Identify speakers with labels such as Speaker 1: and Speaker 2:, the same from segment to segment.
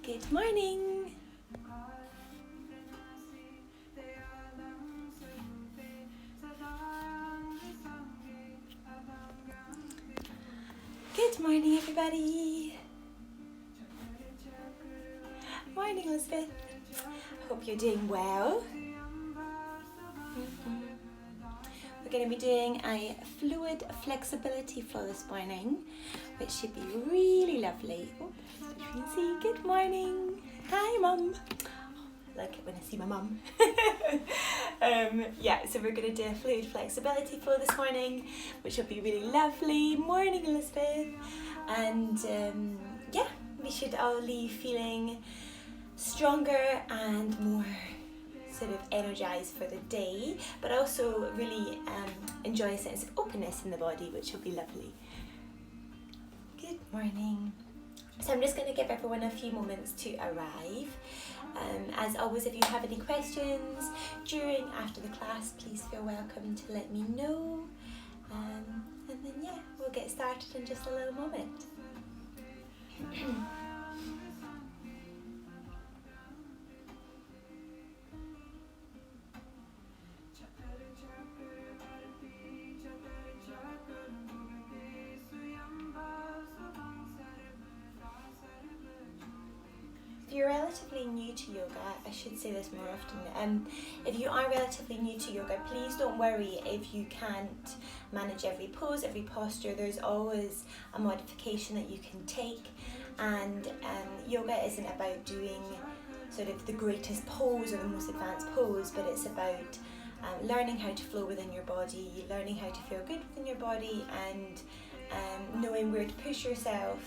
Speaker 1: Good morning. Good morning, everybody. Morning, Elizabeth. Hope you're doing well. We're going to be doing a fluid flexibility flow this morning, which should be really lovely. Oh, you can see. Good morning. Hi, Mum. I like it when I see my mum. So we're going to do a fluid flexibility flow this morning, which will be really lovely. Morning, Elizabeth. And we should all leave feeling stronger and more sort of energized for the day, but also really enjoy a sense of openness in the body, which will be lovely. Good morning. So I'm just going to give everyone a few moments to arrive. As always, if you have any questions during, after the class, please feel welcome to let me know. And then we'll get started in just a little moment. If you're relatively new to yoga, I should say this more often, if you are relatively new to yoga, please don't worry if you can't manage every pose, every posture. There's always a modification that you can take, and yoga isn't about doing sort of the greatest pose or the most advanced pose, but it's about learning how to flow within your body, learning how to feel good within your body, and knowing where to push yourself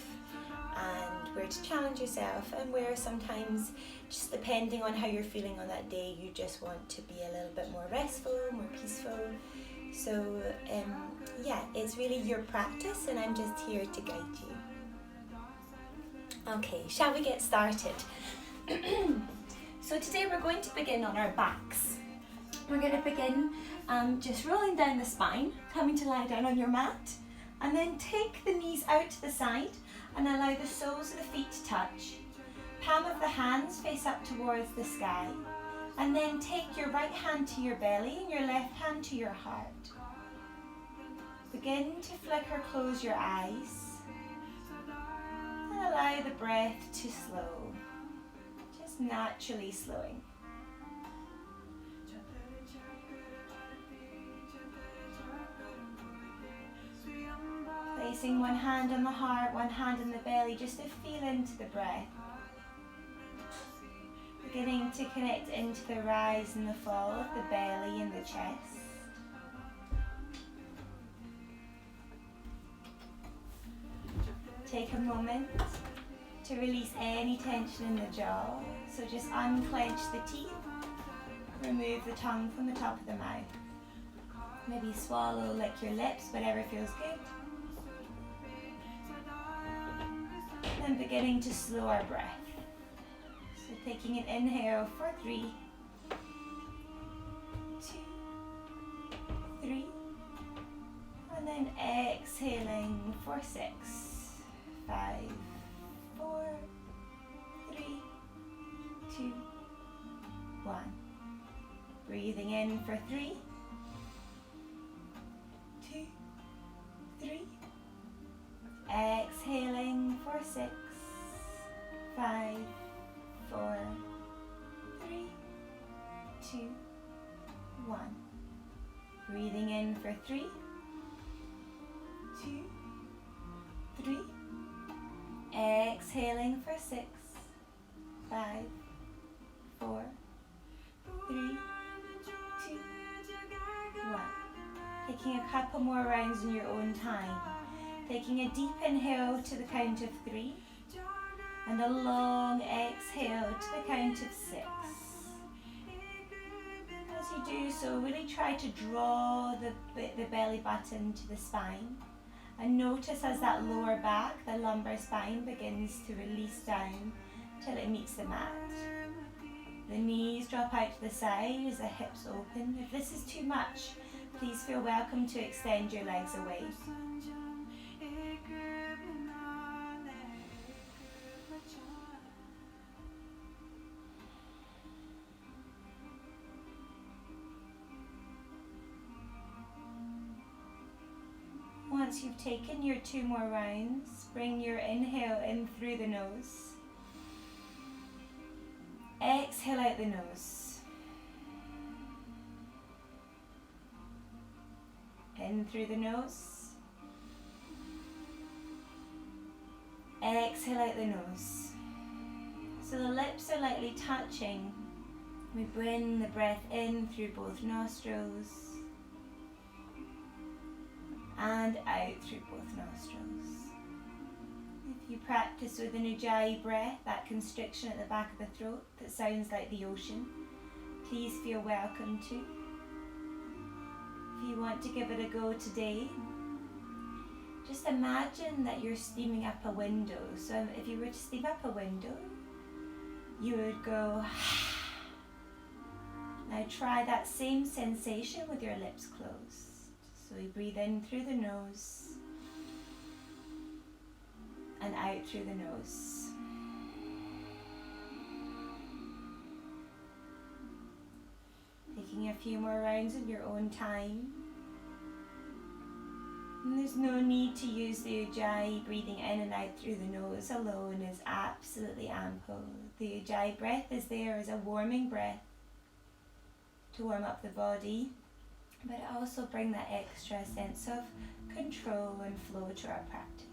Speaker 1: and where to challenge yourself, and where sometimes, just depending on how you're feeling on that day, you just want to be a little bit more restful, more peaceful. So it's really your practice, and I'm just here to guide you. Okay, shall we get started? So today we're going to begin on our backs. We're going to begin just rolling down the spine, coming to lie down on your mat, and then take the knees out to the side and allow the soles of the feet to touch. Palm of the hands face up towards the sky, and then take your right hand to your belly and your left hand to your heart. Begin to flick or close your eyes and allow the breath to slow, just naturally slowing. Placing one hand on the heart, one hand on the belly, just to feel into the breath. Beginning to connect into the rise and the fall of the belly and the chest. Take a moment to release any tension in the jaw. So just unclench the teeth, remove the tongue from the top of the mouth. Maybe swallow, lick your lips, whatever feels good. And beginning to slow our breath. So taking an inhale for 3, 2, 3, and then exhaling for 6, 5, 4, 3, 2, 1. Breathing in for 3, 2, 3. Exhaling for 6, 5, 4, 3, 2, 1. Breathing in for 3, 2, 3. Exhaling for 6, 5, 4, 3, 2, 1. Taking a couple more rounds in your own time. Taking a deep inhale to the count of 3 and a long exhale to the count of 6. As you do so, really try to draw the belly button to the spine, and notice as that lower back, the lumbar spine, begins to release down till it meets the mat. The knees drop out to the side as the hips open. If this is too much, please feel welcome to extend your legs away. once you've taken your 2 more rounds, bring your inhale in through the nose. Exhale out the nose. In through the nose. Exhale out the nose. So the lips are lightly touching. We bring the breath in through both nostrils and out through both nostrils. If you practice with an Ujjayi breath, that constriction at the back of the throat that sounds like the ocean, please feel welcome to. If you want to give it a go today, just imagine that you're steaming up a window. So if you were to steam up a window, you would go. Now try that same sensation with your lips closed. So we breathe in through the nose and out through the nose. Taking a few more rounds in your own time. And there's no need to use the Ujjayi. Breathing in and out through the nose alone is absolutely ample. The Ujjayi breath is there as a warming breath to warm up the body, but also bring that extra sense of control and flow to our practice.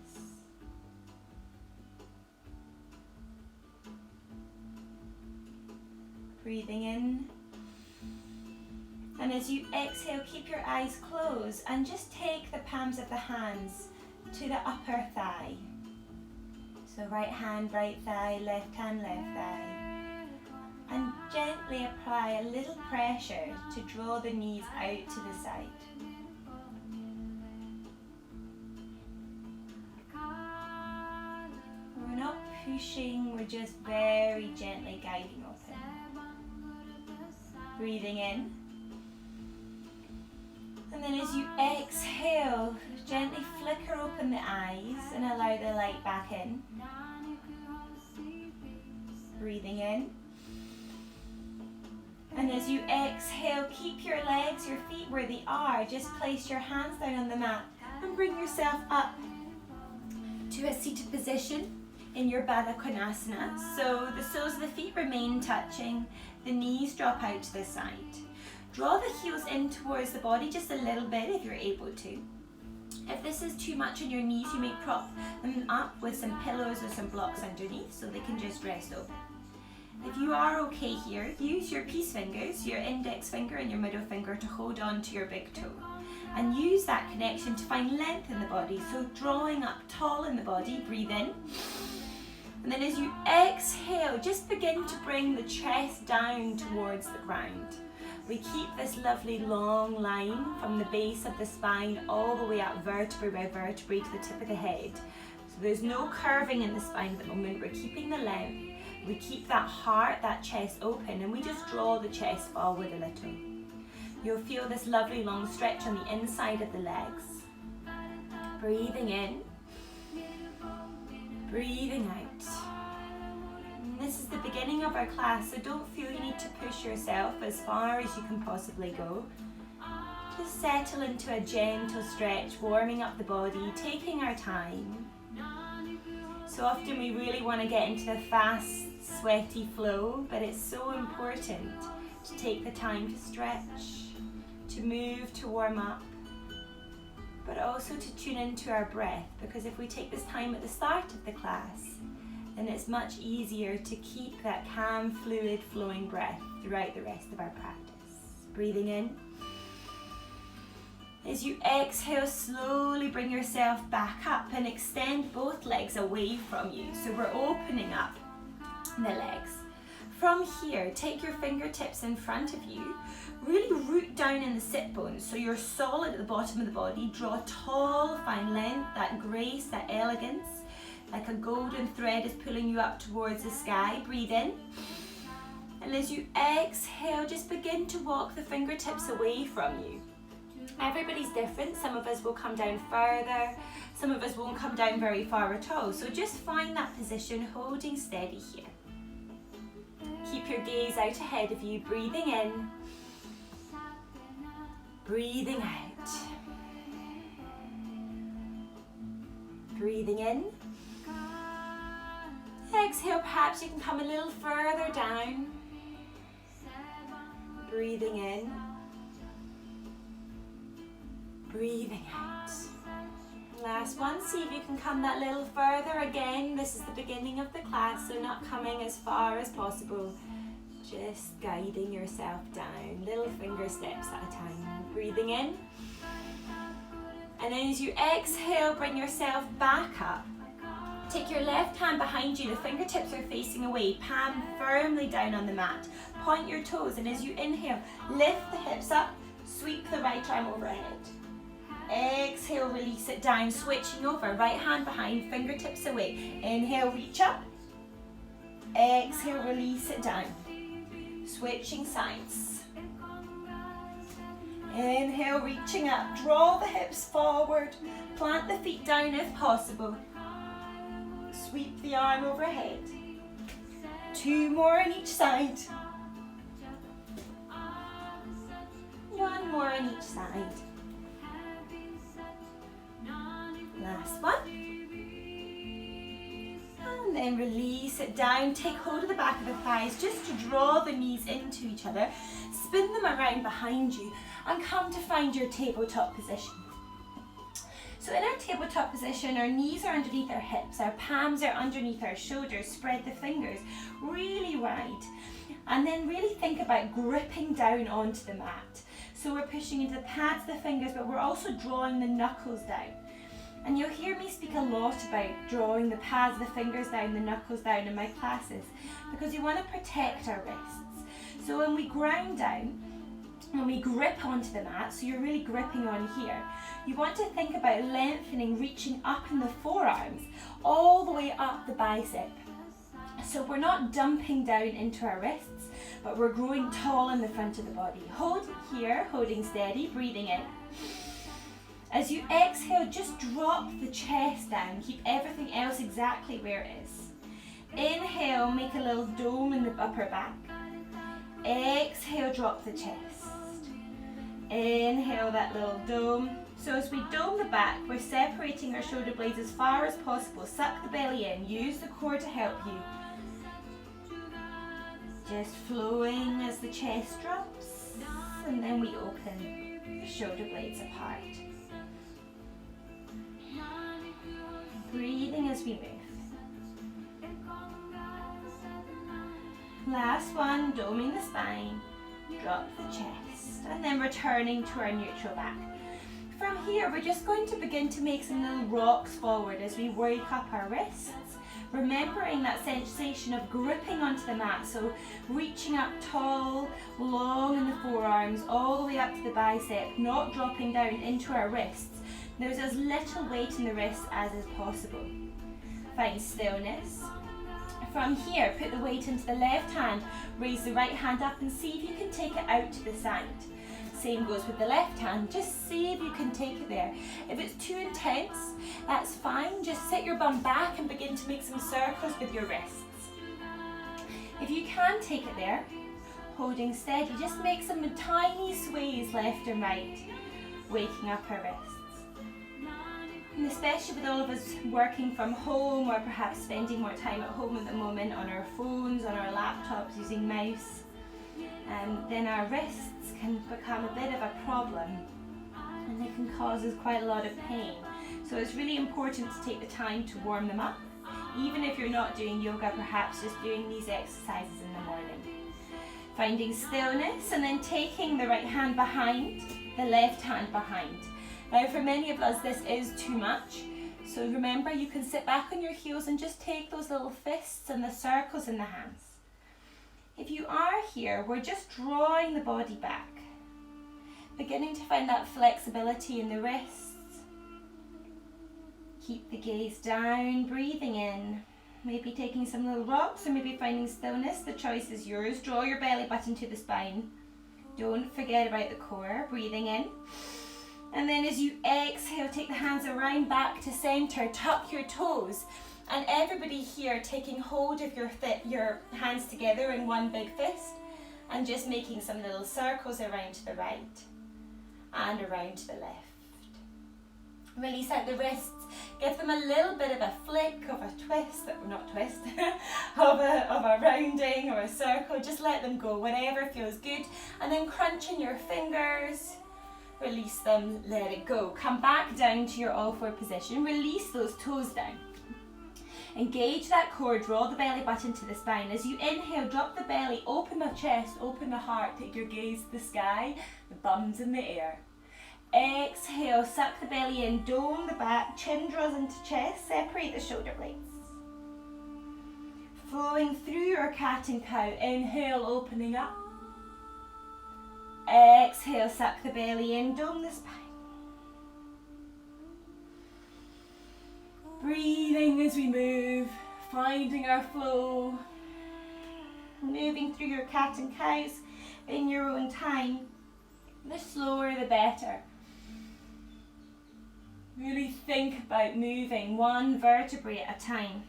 Speaker 1: Breathing in, and as you exhale, keep your eyes closed and just take the palms of the hands to the upper thigh. So right hand, right thigh, left hand, left thigh. And gently apply a little pressure to draw the knees out to the side. We're not pushing, we're just very gently guiding open. Breathing in. And then as you exhale, gently flicker open the eyes and allow the light back in. Breathing in. And as you exhale, keep your legs, your feet where they are. Just place your hands down on the mat and bring yourself up to a seated position in your Baddha Konasana. So the soles of the feet remain touching, the knees drop out to the side. Draw the heels in towards the body just a little bit if you're able to. If this is too much on your knees, you may prop them up with some pillows or some blocks underneath so they can just rest open. If you are okay here, use your peace fingers, your index finger and your middle finger to hold on to your big toe. And use that connection to find length in the body. So drawing up tall in the body, breathe in. And then as you exhale, just begin to bring the chest down towards the ground. We keep this lovely long line from the base of the spine all the way up vertebrae by vertebrae to the tip of the head. So there's no curving in the spine at the moment. We're keeping the length. We keep that heart, that chest open, and we just draw the chest forward a little. You'll feel this lovely long stretch on the inside of the legs. Breathing in, breathing out. And this is the beginning of our class, so don't feel you need to push yourself as far as you can possibly go. Just settle into a gentle stretch, warming up the body, taking our time. So often we really want to get into the fast, sweaty flow, but it's so important to take the time to stretch, to move, to warm up, but also to tune into our breath, because if we take this time at the start of the class, then it's much easier to keep that calm, fluid, flowing breath throughout the rest of our practice. Breathing in. As you exhale, slowly bring yourself back up and extend both legs away from you. So we're opening up the legs. From here, take your fingertips in front of you. Really root down in the sit bones so you're solid at the bottom of the body. Draw tall, fine length, that grace, that elegance. Like a golden thread is pulling you up towards the sky. Breathe in. And as you exhale, just begin to walk the fingertips away from you. Everybody's different. Some of us will come down further. Some of us won't come down very far at all. So just find that position, holding steady here. Keep your gaze out ahead of you. Breathing in. Breathing out. Breathing in. Exhale, perhaps you can come a little further down. Breathing in. Breathing out. Last one, see if you can come that little further. Again, this is the beginning of the class, so not coming as far as possible. Just guiding yourself down, little finger steps at a time. Breathing in. And then as you exhale, bring yourself back up. Take your left hand behind you, the fingertips are facing away, palm firmly down on the mat. Point your toes, and as you inhale, lift the hips up, sweep the right arm overhead. Exhale, release it down, switching over, right hand behind, fingertips away. Inhale, reach up. Exhale, release it down. Switching sides. Inhale, reaching up, draw the hips forward, plant the feet down if possible. Sweep the arm overhead. 2 more on each side. 1 more on each side. Last one. And then release it down. Take hold of the back of the thighs just to draw the knees into each other. Spin them around behind you and come to find your tabletop position. So in our tabletop position, our knees are underneath our hips, our palms are underneath our shoulders, spread the fingers really wide. And then really think about gripping down onto the mat. So we're pushing into the pads of the fingers, but we're also drawing the knuckles down. And you'll hear me speak a lot about drawing the pads of the fingers down, the knuckles down in my classes, because we want to protect our wrists. So when we ground down, when we grip onto the mat, so you're really gripping on here, you want to think about lengthening, reaching up in the forearms, all the way up the bicep. So we're not dumping down into our wrists, but we're growing tall in the front of the body. Hold here, holding steady, breathing in. As you exhale, just drop the chest down, keep everything else exactly where it is. Inhale, make a little dome in the upper back. Exhale, drop the chest. Inhale that little dome. So as we dome the back, we're separating our shoulder blades as far as possible. Suck the belly in, use the core to help you. Just flowing as the chest drops, and then we open the shoulder blades apart. Breathing as we move. Last one, doming the spine, drop the chest, and then returning to our neutral back. From here, we're just going to begin to make some little rocks forward as we wake up our wrists, remembering that sensation of gripping onto the mat, so reaching up tall, long in the forearms, all the way up to the bicep, not dropping down into our wrists. There's as little weight in the wrists as is possible. Find stillness. From here, put the weight into the left hand, raise the right hand up and see if you can take it out to the side. Same goes with the left hand, just see if you can take it there. If it's too intense, that's fine, just sit your bum back and begin to make some circles with your wrists. If you can take it there, holding steady, just make some tiny sways left and right, waking up our wrists. And especially with all of us working from home or perhaps spending more time at home at the moment on our phones, on our laptops, using mouse, then our wrists can become a bit of a problem and they can cause us quite a lot of pain. So it's really important to take the time to warm them up, even if you're not doing yoga, perhaps just doing these exercises in the morning. Finding stillness and then taking the right hand behind, the left hand behind. Now for many of us this is too much, so remember you can sit back on your heels and just take those little fists and the circles in the hands. If you are here, we're just drawing the body back, beginning to find that flexibility in the wrists. Keep the gaze down, breathing in, maybe taking some little rocks or maybe finding stillness. The choice is yours. Draw your belly button to the spine. Don't forget about the core, breathing in. And then as you exhale, take the hands around back to center, tuck your toes. And everybody here taking hold of your hands together in one big fist and just making some little circles around to the right and around to the left. Release out the wrists. Give them a little bit of a flick, of a twist, not twist, of a rounding or a circle. Just let them go, whatever feels good. And then crunch in your fingers. Release them, let it go. Come back down to your all four position. Release those toes down. Engage that core, draw the belly button to the spine. As you inhale, drop the belly, open the chest, open the heart, take your gaze to the sky, the bum's in the air. Exhale, suck the belly in, dome the back, chin draws into chest, separate the shoulder blades. Flowing through your cat and cow, inhale, opening up. Exhale, suck the belly in, dome the spine. Breathing as we move, finding our flow. Moving through your cat and cows in your own time. The slower the better. Really think about moving one vertebrae at a time.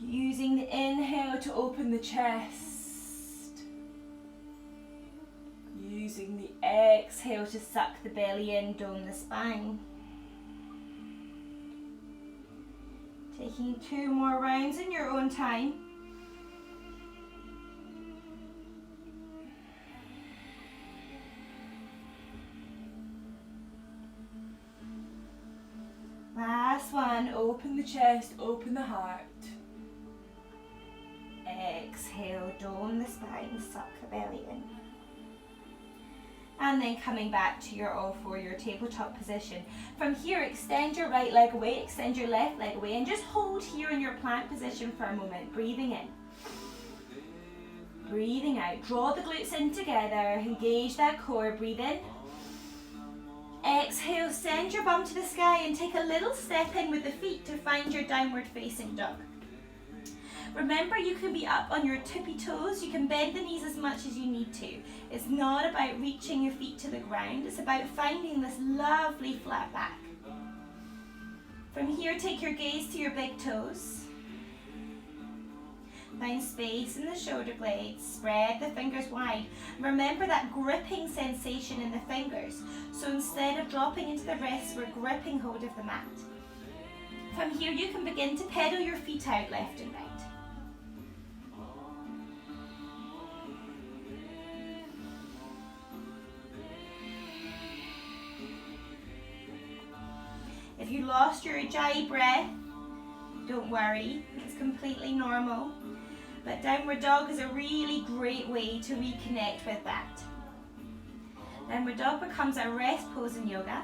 Speaker 1: Using the inhale to open the chest. Using the exhale to suck the belly in, dome the spine. Taking 2 more rounds in your own time. Last one, open the chest, open the heart. Exhale, dome the spine, suck the belly in. And then coming back to your all four, your tabletop position. From here, extend your right leg away, extend your left leg away, and just hold here in your plank position for a moment. Breathing in. Breathing out. Draw the glutes in together, engage that core, breathe in. Exhale, send your bum to the sky and take a little step in with the feet to find your downward facing dog. Remember, you can be up on your tippy toes, you can bend the knees as much as you need to. It's not about reaching your feet to the ground, it's about finding this lovely flat back. From here, take your gaze to your big toes. Find space in the shoulder blades, spread the fingers wide. Remember that gripping sensation in the fingers. So instead of dropping into the wrists, we're gripping hold of the mat. From here, you can begin to pedal your feet out left and right. If you lost your Ujjayi breath, don't worry, it's completely normal. But downward dog is a really great way to reconnect with that. Downward dog becomes a rest pose in yoga.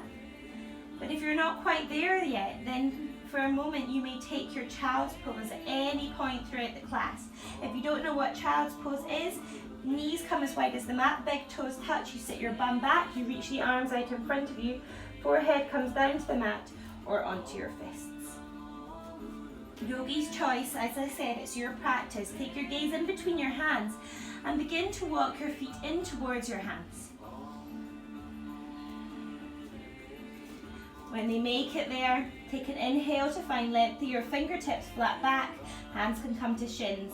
Speaker 1: But if you're not quite there yet, then for a moment you may take your child's pose at any point throughout the class. If you don't know what child's pose is, knees come as wide as the mat, big toes touch, you sit your bum back, you reach the arms out in front of you, forehead comes down to the mat or onto your fists. Yogi's choice, as I said, it's your practice. Take your gaze in between your hands and begin to walk your feet in towards your hands. When they make it there, take an inhale to find length through your fingertips, flat back, hands can come to shins.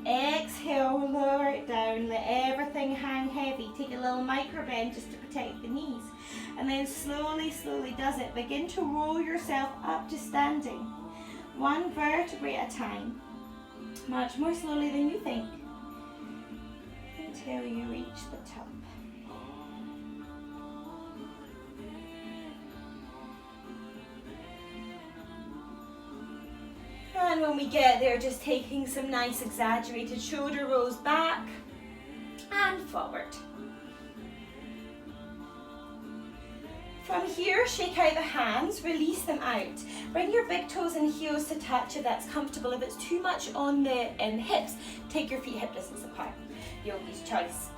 Speaker 1: Exhale, lower it down, let everything hang heavy. Take a little micro bend just to protect the knees. And then slowly, slowly does it. Begin to roll yourself up to standing. One vertebrae at a time, much more slowly than you think, until you reach the top. And when we get there, just taking some nice exaggerated shoulder rolls back and forward. From here, shake out the hands, release them out. Bring your big toes and heels to touch if that's comfortable. If it's too much on the hips, take your feet hip distance apart. Yogi's choice.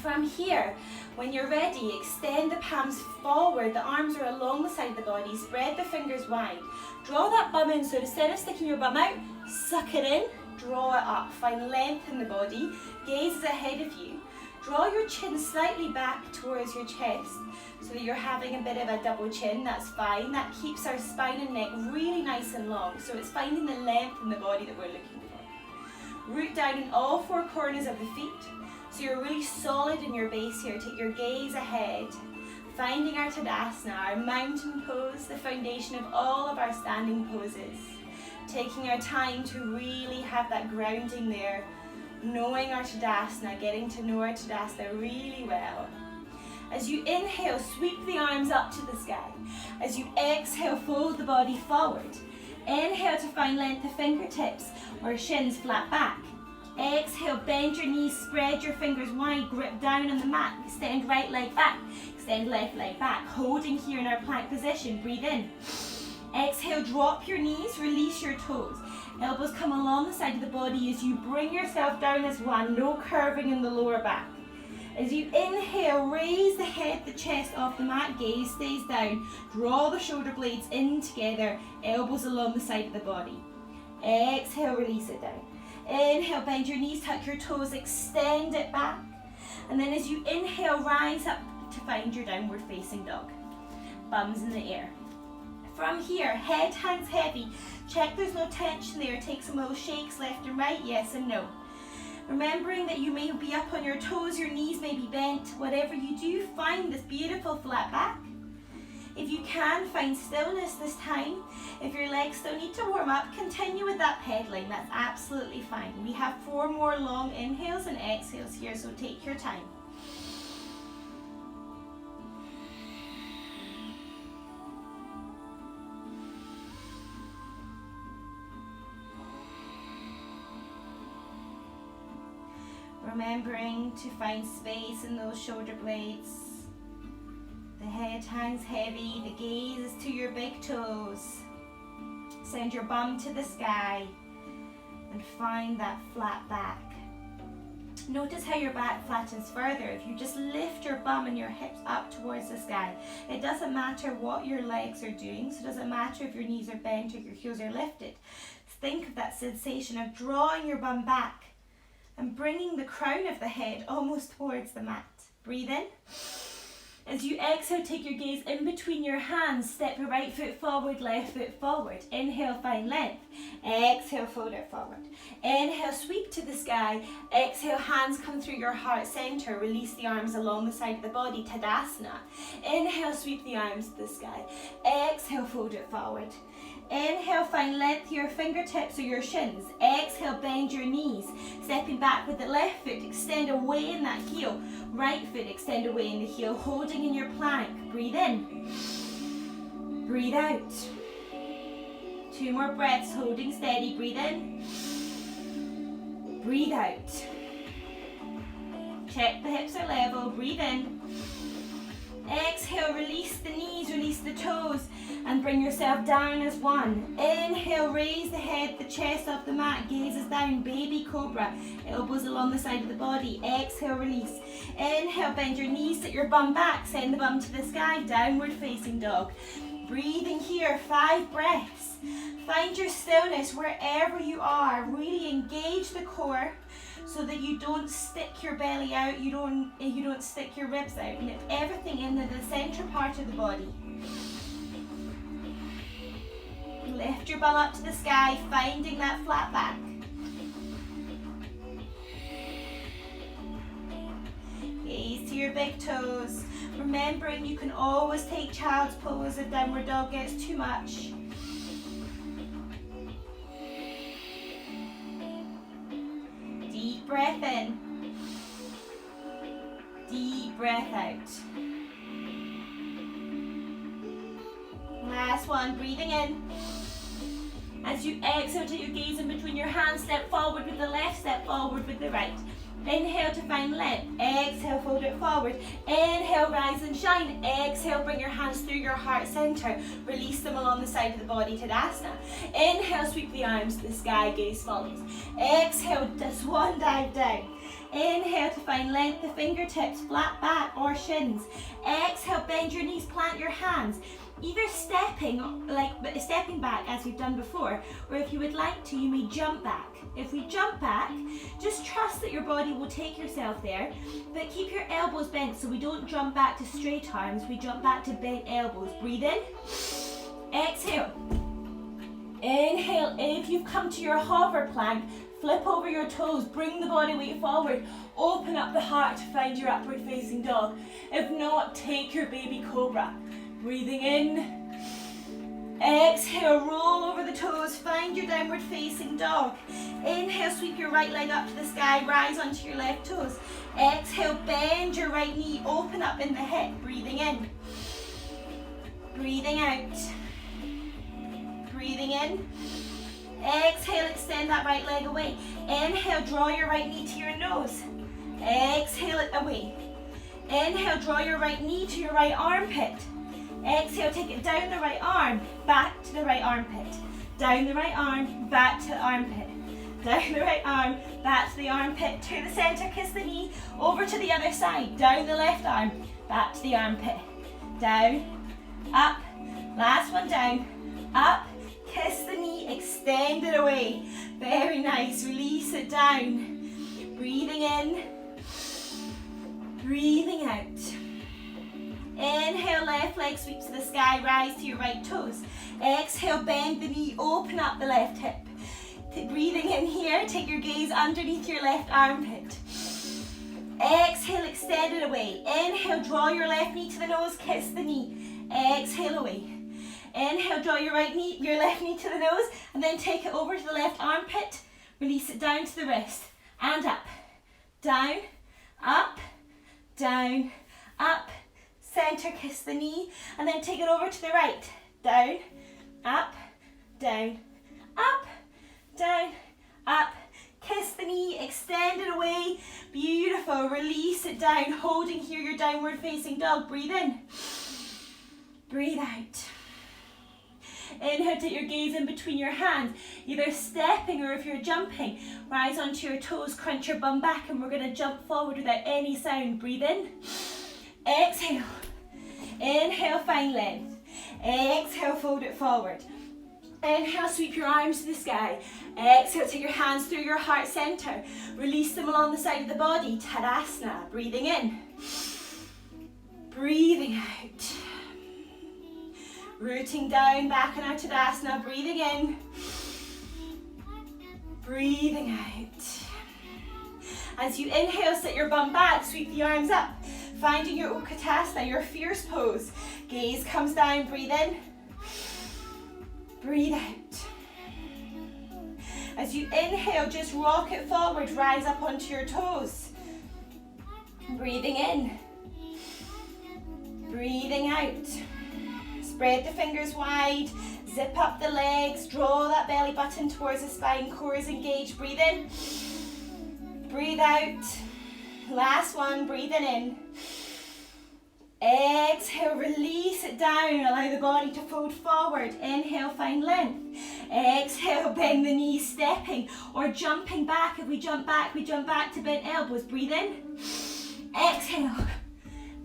Speaker 1: From here, when you're ready, extend the palms forward. The arms are along the side of the body. Spread the fingers wide. Draw that bum in, so instead of sticking your bum out, suck it in, draw it up. Find length in the body. Gaze is ahead of you. Draw your chin slightly back towards your chest so that you're having a bit of a double chin. That's fine. That keeps our spine and neck really nice and long. So it's finding the length in the body that we're looking for. Root down in all four corners of the feet. So you're really solid in your base here. Take your gaze ahead, finding our Tadasana, our mountain pose, the foundation of all of our standing poses. Taking our time to really have that grounding there, knowing our Tadasana, getting to know our Tadasana really well. As you inhale, sweep the arms up to the sky. As you exhale, fold the body forward. Inhale to find length of fingertips or shins flat back. Exhale, bend your knees, spread your fingers wide, grip down on the mat, extend right leg back, extend left leg back, holding here in our plank position, breathe in. Exhale, drop your knees, release your toes. Elbows come along the side of the body as you bring yourself down as one, no curving in the lower back. As you inhale, raise the head, the chest off the mat, gaze stays down, draw the shoulder blades in together, elbows along the side of the body. Exhale, release it down. Inhale, bend your knees, tuck your toes, extend it back. And then as you inhale, rise up to find your downward facing dog. Bums in the air. From here, head hangs heavy. Check there's no tension there. Take some little shakes left and right, yes and no. Remembering that you may be up on your toes, your knees may be bent. Whatever you do, find this beautiful flat back. If you can, find stillness this time. If your legs still need to warm up, continue with that pedaling. That's absolutely fine. We have 4 more long inhales and exhales here, so take your time. Remembering to find space in those shoulder blades. The head hangs heavy, the gaze is to your big toes. Send your bum to the sky and find that flat back. Notice how your back flattens further if you just lift your bum and your hips up towards the sky. It doesn't matter what your legs are doing, so it doesn't matter if your knees are bent or your heels are lifted. Think of that sensation of drawing your bum back and bringing the crown of the head almost towards the mat. Breathe in. As you exhale, take your gaze in between your hands. Step your right foot forward, left foot forward. Inhale, find length. Exhale, fold it forward. Inhale, sweep to the sky. Exhale, hands come through your heart center. Release the arms along the side of the body, Tadasana. Inhale, sweep the arms to the sky. Exhale, fold it forward. Inhale, find length to your fingertips or your shins. Exhale, bend your knees. Stepping back with the left foot, extend away in that heel. Right foot, extend away in the heel, holding in your plank. Breathe in. Breathe out. 2 more breaths, holding steady. Breathe in. Breathe out. Check the hips are level. Breathe in. Exhale, release the knees, release the toes, and bring yourself down as one. Inhale, raise the head, the chest off the mat, gazes down, baby cobra, elbows along the side of the body. Exhale, release. Inhale, bend your knees, sit your bum back, send the bum to the sky, downward facing dog. Breathing here, 5 breaths. Find your stillness wherever you are. Really engage the core, so that you don't stick your belly out, you don't stick your ribs out. Lift everything in the center part of the body. Lift your bum up to the sky, finding that flat back. Gaze to your big toes. Remembering you can always take child's pose if downward dog gets too much. Deep breath in. Deep breath out. Last one, breathing in. As you exhale, take your gaze in between your hands, step forward with the left, step forward with the right. Inhale to find length. Exhale, fold it forward. Inhale, rise and shine. Exhale, bring your hands through your heart center. Release them along the side of the body, Tadasana. Inhale, sweep the arms to the sky, gaze follows. Exhale, swan dive down. Inhale to find length, the fingertips, flat back or shins. Exhale, bend your knees, plant your hands. Either stepping back as we've done before, or if you would like to, you may jump back. If we jump back, just trust that your body will take yourself there, but keep your elbows bent so we don't jump back to straight arms, we jump back to bent elbows. Breathe in, exhale. Inhale, if you've come to your hover plank, Flip over your toes, bring the body weight forward, open up the heart to find your upward facing dog. If not, take your baby cobra. Breathing in. Exhale, roll over the toes, find your downward facing dog. Inhale, sweep your right leg up to the sky, rise onto your left toes. Exhale, bend your right knee, open up in the hip. Breathing in. Breathing out. Breathing in. Exhale, extend that right leg away. Inhale, draw your right knee to your nose. Exhale it away. Inhale, draw your right knee to your right armpit. Exhale, take it down the right arm, back to the right armpit. Down the right arm, back to the armpit. Down the right arm, back to the armpit, to the center, kiss the knee, over to the other side. Down the left arm, back to the armpit. Down, up, last one down, up, kiss the knee, extend it away. Very nice, release it down. Breathing in, breathing out. Inhale, left leg sweep to the sky, rise to your right toes. Exhale, bend the knee, open up the left hip. Breathing in here, take your gaze underneath your left armpit. Exhale, extend it away. Inhale, draw your left knee to the nose, kiss the knee. Exhale away. Inhale, draw your left knee to the nose, and then take it over to the left armpit. Release it down to the wrist. And up, down, up, down, up. Center, kiss the knee, and then take it over to the right. Down, up, down, up, down, up. Kiss the knee, extend it away. Beautiful. Release it down, holding here your downward facing dog. Breathe in. Breathe out. Inhale, take your gaze in between your hands, either stepping or if you're jumping, rise onto your toes, crunch your bum back, and we're going to jump forward without any sound. Breathe in. Exhale. Inhale, find length. Exhale, fold it forward. Inhale, sweep your arms to the sky. Exhale, take your hands through your heart center. Release them along the side of the body. Tadasana. Breathing in. Breathing out. Rooting down, back in our Tadasana. Breathing in. Breathing out. As you inhale, sit your bum back, sweep the arms up. Finding your Utkatasana, your fierce pose. Gaze comes down, breathe in. Breathe out. As you inhale, just rock it forward, rise up onto your toes. Breathing in. Breathing out. Spread the fingers wide, zip up the legs, draw that belly button towards the spine, core is engaged. Breathe in. Breathe out. Last one, breathing in. Exhale, release it down, allow the body to fold forward. Inhale, find length. Exhale, bend the knees, stepping or jumping back. If we jump back to bent elbows. Breathe in. Exhale.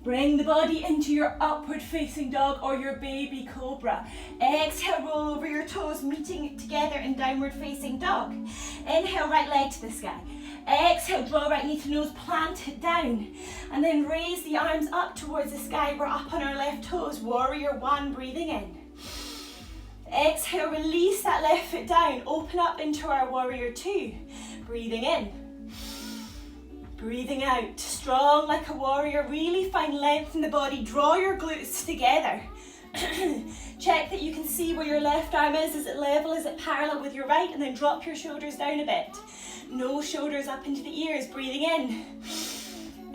Speaker 1: Bring the body into your upward facing dog or your baby cobra. Exhale, roll over your toes, meeting together in downward facing dog. Inhale, right leg to the sky. Exhale, draw right knee to nose, plant it down. And then raise the arms up towards the sky. We're up on our left toes. Warrior one, breathing in. Exhale, release that left foot down. Open up into our warrior two. Breathing in. Breathing out. Strong like a warrior. Really find length in the body. Draw your glutes together. Check that you can see where your left arm is. Is it level? Is it parallel with your right? And then drop your shoulders down a bit. No shoulders up into the ears. Breathing in.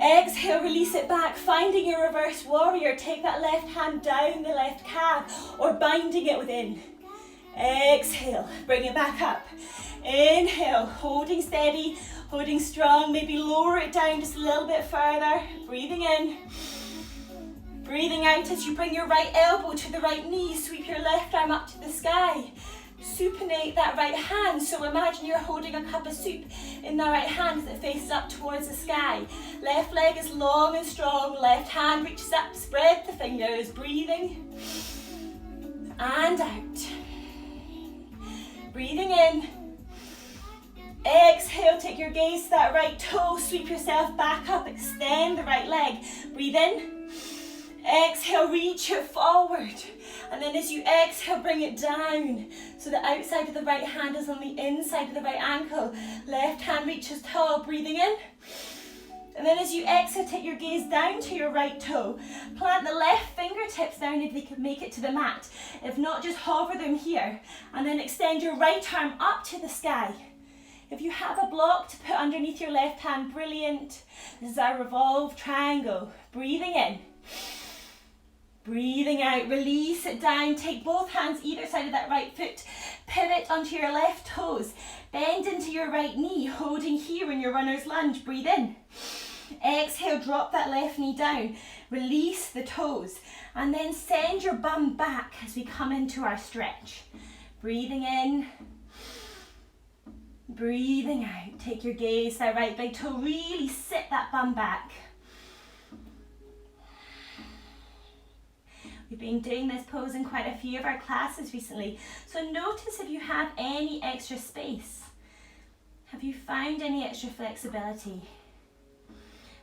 Speaker 1: Exhale, release it back. Finding your reverse warrior. Take that left hand down the left calf or binding it within. Exhale, bring it back up. Inhale, holding steady, holding strong. Maybe lower it down just a little bit further. Breathing in. Breathing out as you bring your right elbow to the right knee. Sweep your left arm up to the sky. Supinate that right hand. So imagine you're holding a cup of soup in the right hand as it faces up towards the sky. Left leg is long and strong. Left hand reaches up. Spread the fingers. Breathing. And out. Breathing in. Exhale, take your gaze to that right toe. Sweep yourself back up. Extend the right leg. Breathe in. Exhale, reach it forward. And then as you exhale, bring it down. So the outside of the right hand is on the inside of the right ankle. Left hand reaches tall, breathing in. And then as you exhale, take your gaze down to your right toe. Plant the left fingertips down if they can make it to the mat. If not, just hover them here. And then extend your right arm up to the sky. If you have a block to put underneath your left hand, brilliant. This is our revolve triangle. Breathing in. Breathing out, release it down. Take both hands either side of that right foot. Pivot onto your left toes. Bend into your right knee, holding here in your runner's lunge. Breathe in. Exhale, drop that left knee down. Release the toes. And then send your bum back as we come into our stretch. Breathing in. Breathing out. Take your gaze to that right big toe. Really sit that bum back. We've been doing this pose in quite a few of our classes recently. So notice if you have any extra space. Have you found any extra flexibility?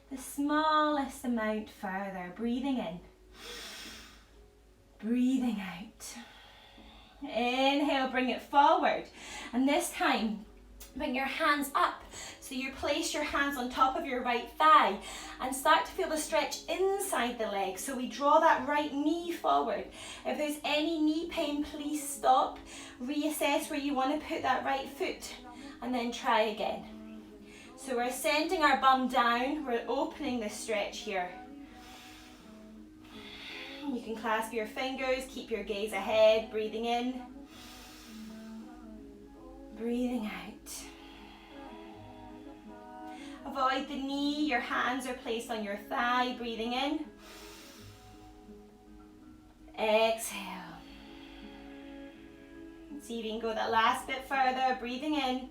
Speaker 1: The smallest amount further. Breathing in. Breathing out. Inhale, bring it forward. And this time, bring your hands up. So you place your hands on top of your right thigh and start to feel the stretch inside the leg. So we draw that right knee forward. If there's any knee pain, please stop. Reassess where you want to put that right foot and then try again. So we're sending our bum down. We're opening the stretch here. You can clasp your fingers, keep your gaze ahead, breathing in. Breathing out. Avoid the knee, your hands are placed on your thigh, breathing in. Exhale. See if you can go that last bit further, breathing in.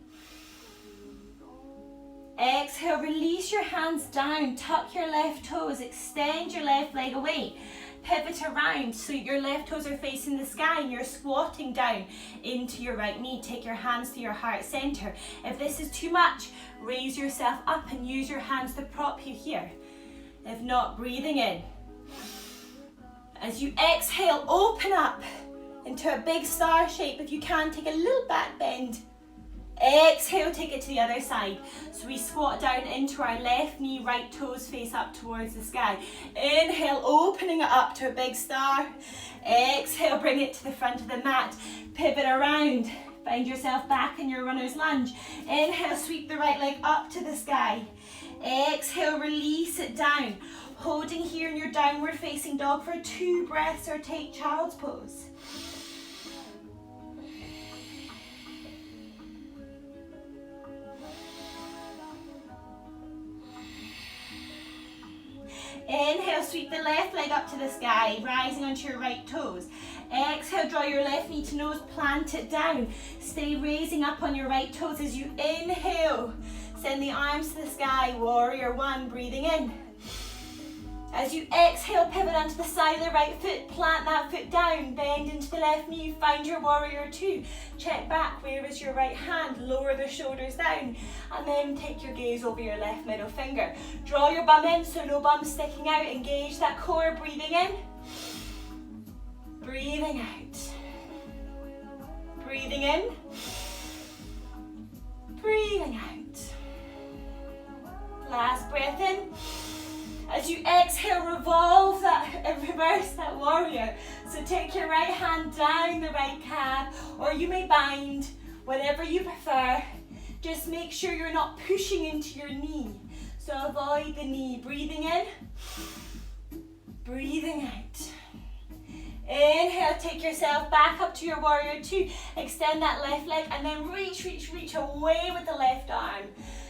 Speaker 1: Exhale, release your hands down, tuck your left toes, extend your left leg away. Pivot around so your left toes are facing the sky and you're squatting down into your right knee. Take your hands to your heart center. If this is too much, raise yourself up and use your hands to prop you here. If not, breathing in. As you exhale, open up into a big star shape. If you can, take a little back bend. Exhale, take it to the other side. So we squat down into our left knee, right toes face up towards the sky. Inhale, opening it up to a big star. Exhale, bring it to the front of the mat. Pivot around. Find yourself back in your runner's lunge. Inhale, sweep the right leg up to the sky. Exhale, release it down. Holding here in your downward facing dog for 2 breaths or take child's pose. Inhale, sweep the left leg up to the sky, rising onto your right toes. Exhale, draw your left knee to nose, plant it down. Stay raising up on your right toes as you inhale. Send the arms to the sky, warrior 1, breathing in. As you exhale, pivot onto the side of the right foot, plant that foot down, bend into the left knee, find your warrior 2. Check back, where is your right hand? Lower the shoulders down, and then take your gaze over your left middle finger. Draw your bum in, so no bum sticking out, engage that core, breathing in. Breathing out. Breathing in. Breathing out. Last breath in. As you exhale, revolve that, reverse that warrior. So take your right hand down the right calf, or you may bind, whatever you prefer. Just make sure you're not pushing into your knee. So avoid the knee. Breathing in, breathing out. Inhale, take yourself back up to your warrior 2. Extend that left leg and then reach, reach, reach away with the left arm.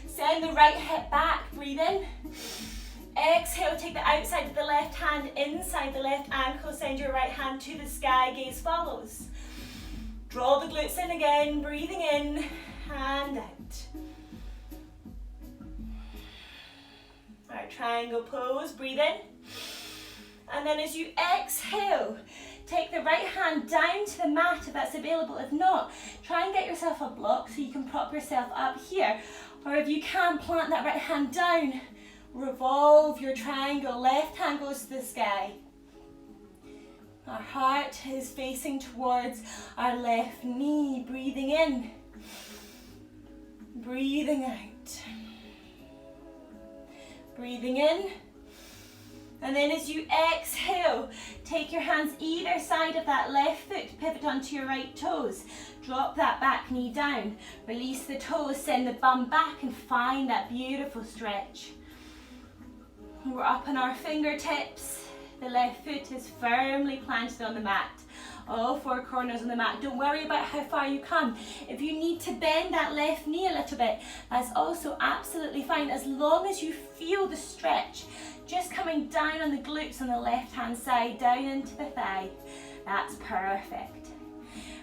Speaker 1: Send the right hip back, breathe in. Exhale, take the outside of the left hand inside the left ankle, send your right hand to the sky, gaze follows. Draw the glutes in again, breathing in and out. Our triangle pose, breathe in. And then as you exhale, take the right hand down to the mat if that's available. If not, try and get yourself a block so you can prop yourself up here. Or if you can, plant that right hand down. Revolve your triangle, left hand goes to the sky. Our heart is facing towards our left knee. Breathing in. Breathing out. Breathing in. And then as you exhale, take your hands either side of that left foot, pivot onto your right toes. Drop that back knee down. Release the toes, send the bum back and find that beautiful stretch. We're up on our fingertips. The left foot is firmly planted on the mat. All four corners on the mat. Don't worry about how far you come. If you need to bend that left knee a little bit, that's also absolutely fine, as long as you feel the stretch. Just coming down on the glutes on the left hand side, down into the thigh. That's perfect.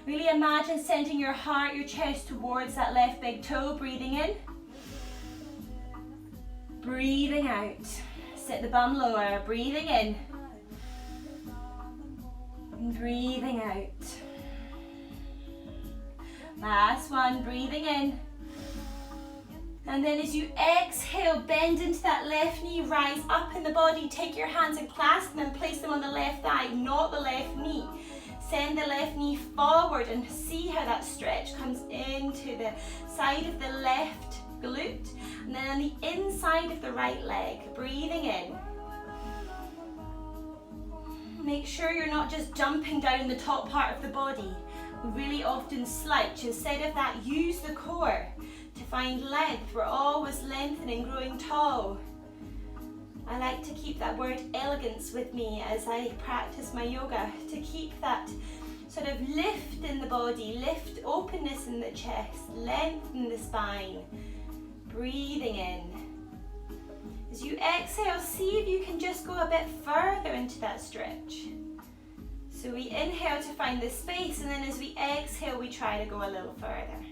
Speaker 1: Really imagine sending your heart, your chest towards that left big toe. Breathing in. Breathing out. Sit the bum lower. Breathing in. And breathing out. Last one. Breathing in. And then as you exhale, bend into that left knee, rise up in the body, take your hands and clasp them and place them on the left thigh, not the left knee. Send the left knee forward and see how that stretch comes into the side of the left glute and then on the inside of the right leg. Breathing in. Make sure you're not just jumping down the top part of the body. We really often slouch. Instead of that, use the core to find length. We're always lengthening, growing tall. I like to keep that word elegance with me as I practice my yoga, to keep that sort of lift in the body, lift, openness in the chest, length in the spine. Breathing in. As you exhale, see if you can just go a bit further into that stretch. So we inhale to find the space, and then as we exhale, we try to go a little further.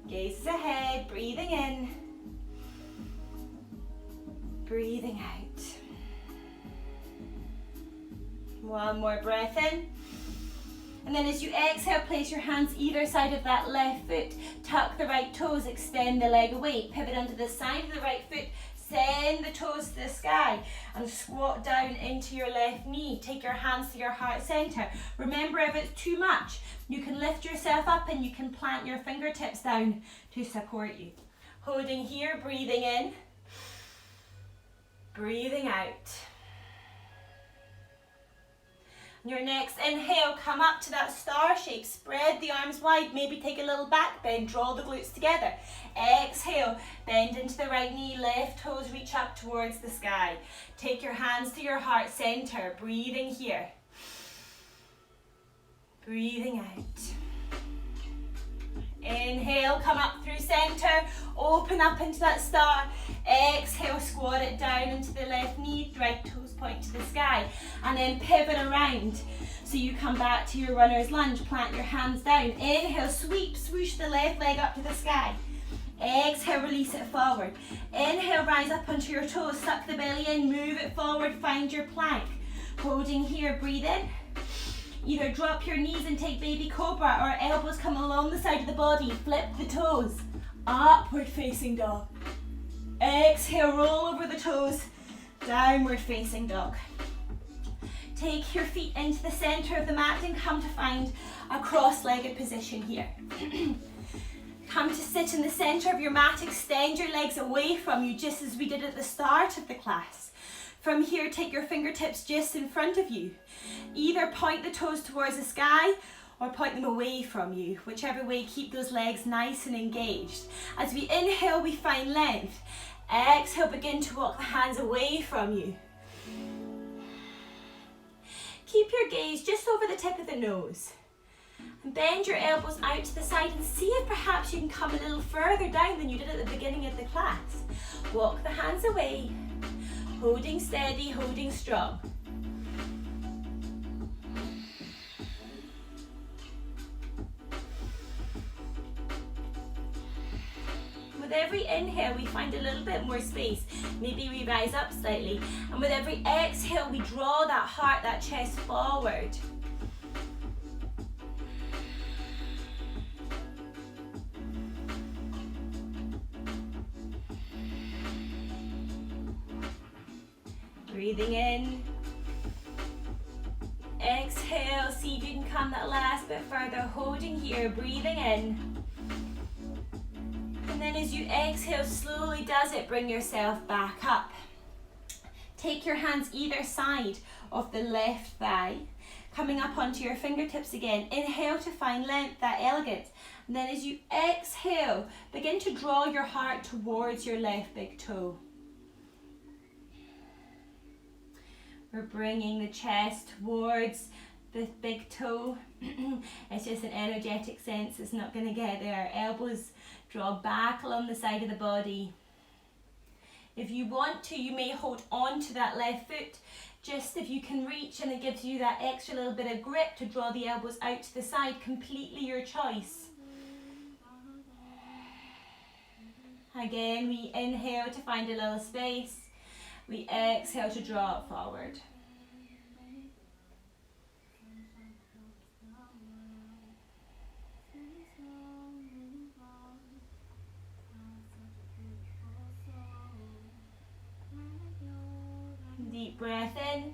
Speaker 1: Gaze ahead, breathing in. Breathing out. One more breath in. And then as you exhale, place your hands either side of that left foot. Tuck the right toes, extend the leg away. Pivot onto the side of the right foot. Send the toes to the sky and squat down into your left knee. Take your hands to your heart center. Remember, if it's too much, you can lift yourself up and you can plant your fingertips down to support you. Holding here, breathing in. Breathing out. On your next inhale, come up to that star shape. Spread the arms wide. Maybe take a little back bend. Draw the glutes together. Exhale. Bend into the right knee. Left toes reach up towards the sky. Take your hands to your heart center. Breathing here. Breathing out. Inhale, come up through center. Open up into that star. Exhale, squat it down into the left knee. Right toes point to the sky. And then pivot around. So you come back to your runner's lunge. Plant your hands down. Inhale, sweep, swoosh the left leg up to the sky. Exhale, release it forward. Inhale, rise up onto your toes. Suck the belly in, move it forward, find your plank. Holding here, breathe in. Either drop your knees and take baby cobra, or elbows come along the side of the body. Flip the toes. Upward facing dog. Exhale, roll over the toes. Downward facing dog. Take your feet into the center of the mat and come to find a cross-legged position here. Come to sit in the center of your mat. Extend your legs away from you, just as we did at the start of the class. From here, take your fingertips just in front of you. Either point the toes towards the sky or point them away from you. Whichever way, keep those legs nice and engaged. As we inhale, we find length. Exhale, begin to walk the hands away from you. Keep your gaze just over the tip of the nose. And bend your elbows out to the side and see if perhaps you can come a little further down than you did at the beginning of the class. Walk the hands away. Holding steady, holding strong. With every inhale, we find a little bit more space. Maybe we rise up slightly. And with every exhale, we draw that heart, that chest forward. Breathing in. Exhale, see if you can come that last bit further, holding here, breathing in. And then as you exhale, slowly does it, bring yourself back up. Take your hands either side of the left thigh, coming up onto your fingertips again. Inhale to find length, that elegance. And then as you exhale, begin to draw your heart towards your left big toe. We're bringing the chest towards the big toe. It's just an energetic sense, it's not going to get there. Elbows draw back along the side of the body. If you want to, you may hold on to that left foot, just if you can reach, and it gives you that extra little bit of grip to draw the elbows out to the side, completely your choice. Again, we inhale to find a little space. We exhale to draw it forward. Deep breath in.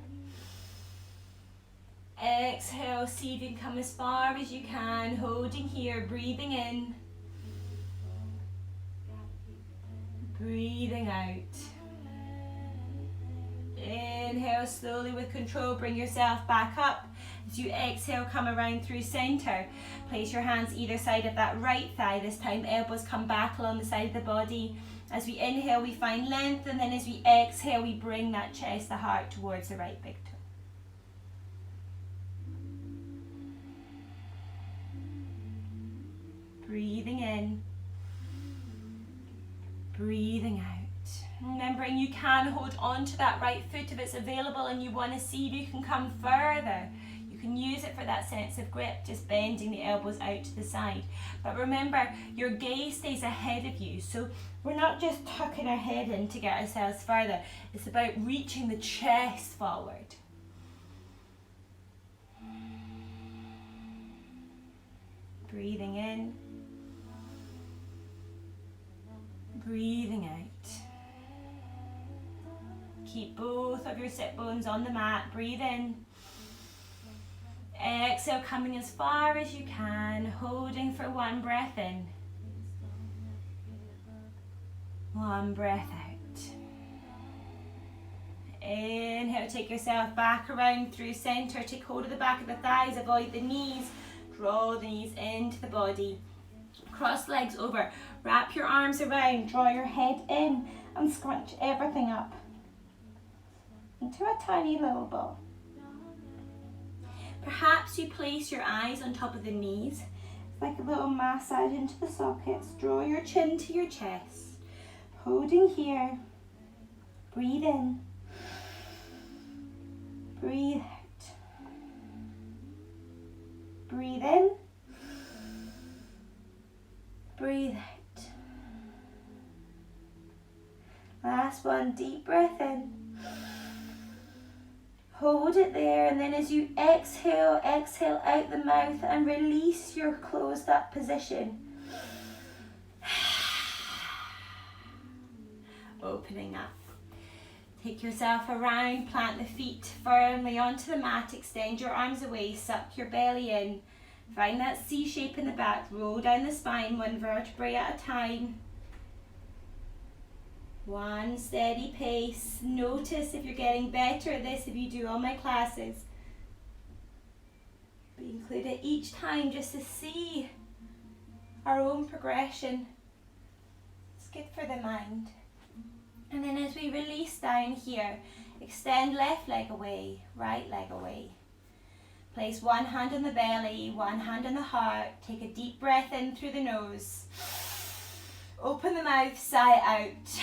Speaker 1: Exhale, see if you can come as far as you can, holding here, breathing in. Breathing out. Inhale slowly with control, bring yourself back up. As you exhale, come around through center. Place your hands either side of that right thigh. This time elbows come back along the side of the body. As we inhale, we find length, and then as we exhale, we bring that chest, the heart towards the right big toe. Breathing in. Breathing out. Remembering you can hold on to that right foot if it's available and you want to see if you can come further. You can use it for that sense of grip, just bending the elbows out to the side. But remember, your gaze stays ahead of you, so we're not just tucking our head in to get ourselves further. It's about reaching the chest forward. Breathing in. Breathing out. Keep both of your sit bones on the mat. Breathe in. Exhale, coming as far as you can, holding for one breath in. One breath out. Inhale, take yourself back around through center. Take hold of the back of the thighs, avoid the knees. Draw the knees into the body. Cross legs over. Wrap your arms around. Draw your head in and scrunch everything up into a tiny little ball. Perhaps you place your eyes on top of the knees. It's like a little massage into the sockets. Draw your chin to your chest. Holding here. Breathe in. Breathe out. Breathe in. Breathe out. Last one, deep breath in. Hold it there, and then as you exhale, exhale out the mouth and release your closed up position. Opening up. Take yourself around, plant the feet firmly onto the mat, extend your arms away, suck your belly in. Find that C shape in the back, roll down the spine, one vertebrae at a time. One steady pace. Notice if you're getting better at this, if you do all my classes. We include it each time just to see our own progression. It's good for the mind. And then as we release down here, extend left leg away, right leg away. Place one hand on the belly, one hand on the heart. Take a deep breath in through the nose. Open the mouth, sigh out.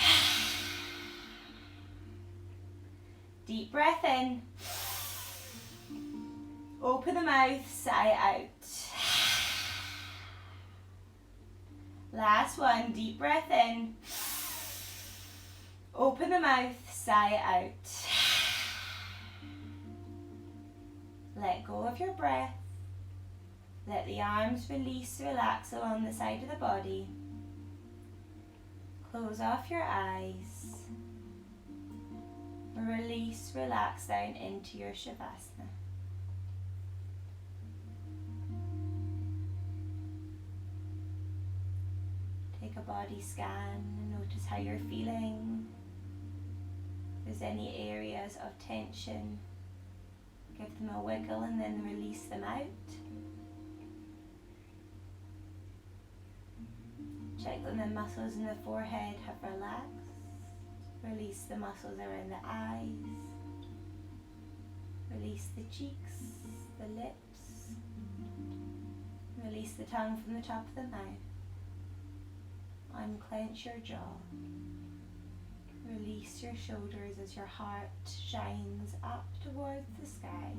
Speaker 1: Deep breath in. Open the mouth, sigh out. Last one, deep breath in. Open the mouth, sigh out. Let go of your breath. Let the arms release, relax along the side of the body. Close off your eyes. Release, relax down into your Shavasana. take a body scan and notice how you're feeling. If there's any areas of tension, give them a wiggle and then release them out. Check that the muscles in the forehead have relaxed. Release the muscles around the eyes. Release the cheeks, the lips. Release the tongue from the top of the mouth. Unclench your jaw. Release your shoulders as your heart shines up towards the sky.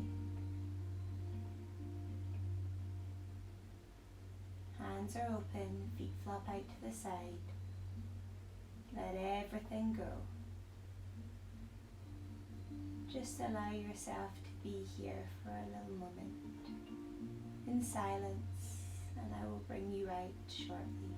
Speaker 1: Hands are open, feet flop out to the side. Let everything go. Just allow yourself to be here for a little moment in silence, and I will bring you out shortly.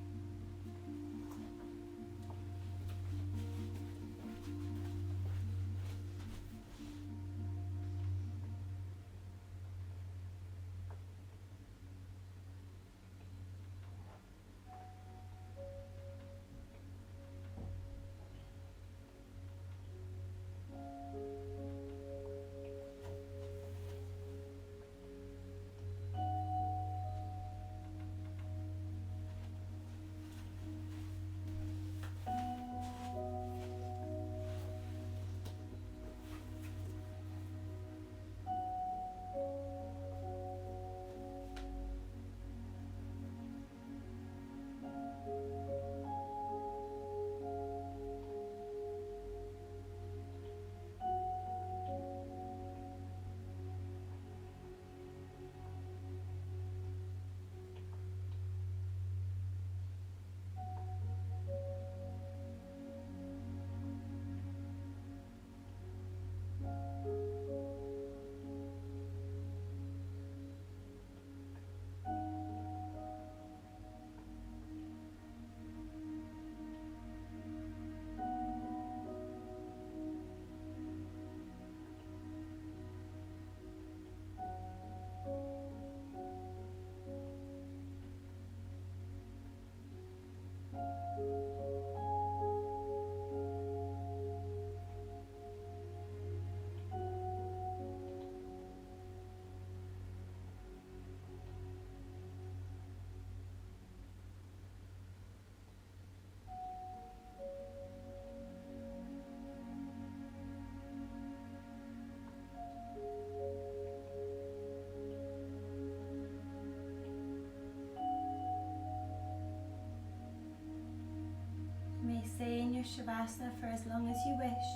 Speaker 1: Stay in your Shavasana for as long as you wish.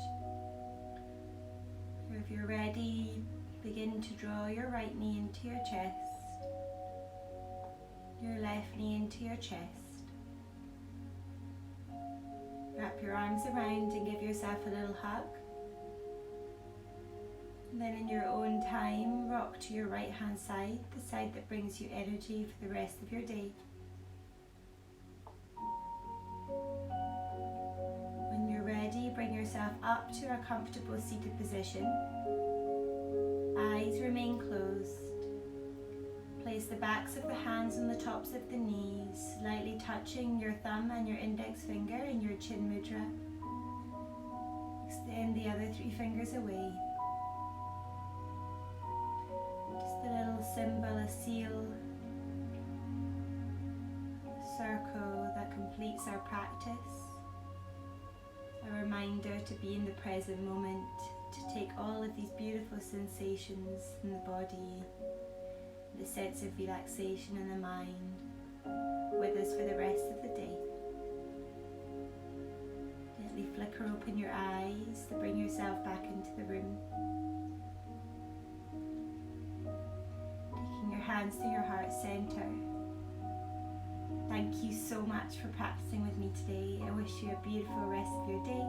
Speaker 1: Or if you're ready, begin to draw your right knee into your chest, your left knee into your chest. Wrap your arms around and give yourself a little hug. And then in your own time, rock to your right hand side, the side that brings you energy for the rest of your day. Bring yourself up to a comfortable seated position. Eyes remain closed. Place the backs of the hands on the tops of the knees, slightly touching your thumb and your index finger in your chin mudra. Extend the other 3 fingers away. Just a little symbol, a seal, a circle that completes our practice. A reminder to be in the present moment, to take all of these beautiful sensations in the body, the sense of relaxation in the mind, with us for the rest of the day. Gently flicker open your eyes to bring yourself back into the room. Taking your hands to your heart center. Thank you so much for practicing with me today. I wish you a beautiful rest of your day.